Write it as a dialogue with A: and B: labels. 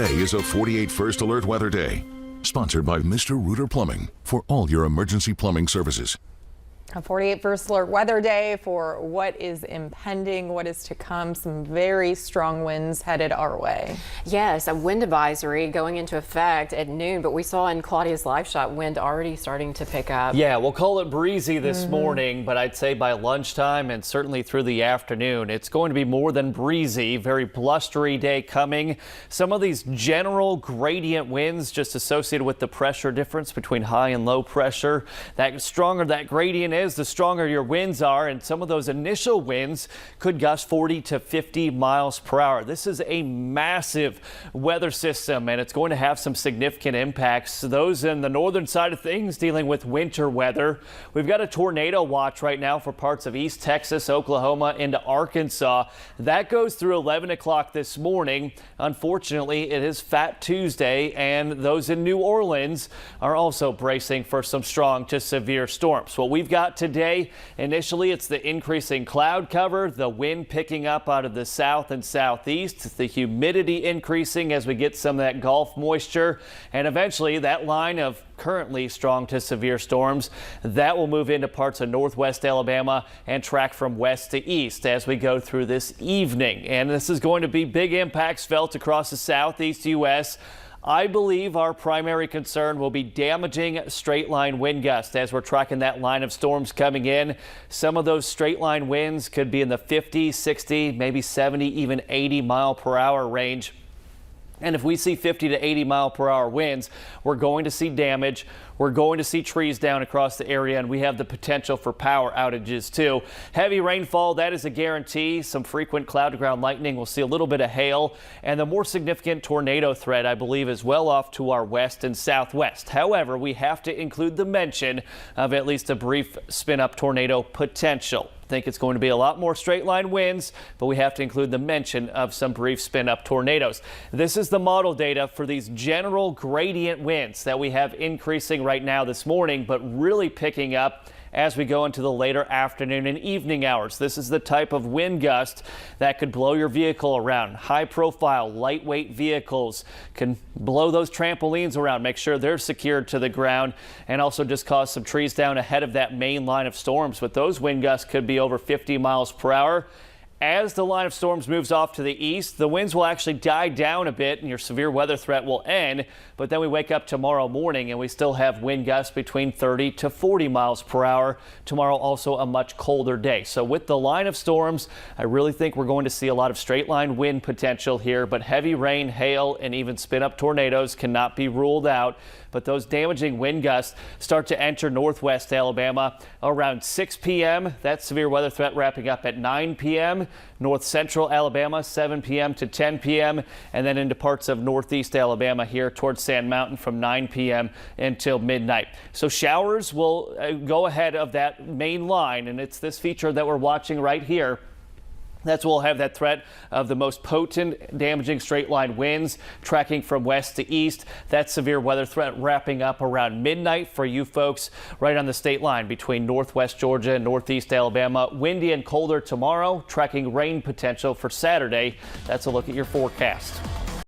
A: Today is a 48 First Alert Weather Day, sponsored by Mr. Rooter Plumbing for all your emergency plumbing services.
B: A 48 First Alert Weather Day for what is impending, what is to come. Some very strong winds headed our way.
C: Yes, a wind advisory going into effect at noon, but we saw in Claudia's live shot wind already starting to pick up.
D: Yeah, we'll call it breezy this morning, but I'd say by lunchtime and certainly through the afternoon, it's going to be more than breezy. Very blustery day coming. Some of these general gradient winds just associated with the pressure difference between high and low pressure. That stronger that gradient is, the stronger your winds are, and some of those initial winds could gust 40 to 50 miles per hour. This is a massive weather system, and it's going to have some significant impacts. Those in the northern side of things dealing with winter weather. We've got a tornado watch right now for parts of East Texas, Oklahoma into Arkansas. That goes through 11 o'clock this morning. Unfortunately, it is Fat Tuesday, and those in New Orleans are also bracing for some strong to severe storms. What we've got today, initially, it's the increasing cloud cover, the wind picking up out of the south and southeast, the humidity increasing as we get some of that Gulf moisture, and eventually that line of currently strong to severe storms that will move into parts of northwest Alabama and track from west to east as we go through this evening. And this is going to be big impacts felt across the southeast U.S. I believe our primary concern will be damaging straight line wind gusts as we're tracking that line of storms coming in. Some of those straight line winds could be in the 50, 60, maybe 70, even 80 mile per hour range. And if we see 50 to 80 mile per hour winds, we're going to see damage. We're going to see trees down across the area, and we have the potential for power outages too. Heavy rainfall, that is a guarantee. Some frequent cloud to ground lightning. We'll see a little bit of hail, and the more significant tornado threat, I believe, is well off to our west and southwest. However, we have to include the mention of at least a brief spin up tornado potential. I think it's going to be a lot more straight line winds, but we have to include the mention of some brief spin up tornadoes. This is the model data for these general gradient winds that we have increasing right now this morning, but really picking up as we go into the later afternoon and evening hours. This is the type of wind gust that could blow your vehicle around. High profile, lightweight vehicles can blow those trampolines around, make sure they're secured to the ground, and also just cause some trees down ahead of that main line of storms. But those wind gusts could be over 50 miles per hour. As the line of storms moves off to the east, the winds will actually die down a bit and your severe weather threat will end. But then we wake up tomorrow morning and we still have wind gusts between 30 to 40 miles per hour. Tomorrow also a much colder day. So with the line of storms, I really think we're going to see a lot of straight line wind potential here. But heavy rain, hail, and even spin up tornadoes cannot be ruled out. But those damaging wind gusts start to enter northwest Alabama around 6 p.m. That severe weather threat wrapping up at 9 p.m. North central Alabama, 7 p.m. to 10 p.m. and then into parts of northeast Alabama here towards Sand Mountain from 9 p.m. until midnight. So showers will go ahead of that main line, and it's this feature that we're watching right here. That's where we'll have that threat of the most potent damaging straight line winds tracking from west to east. That severe weather threat wrapping up around midnight for you folks right on the state line between northwest Georgia and northeast Alabama. Windy and colder tomorrow, tracking rain potential for Saturday. That's a look at your forecast.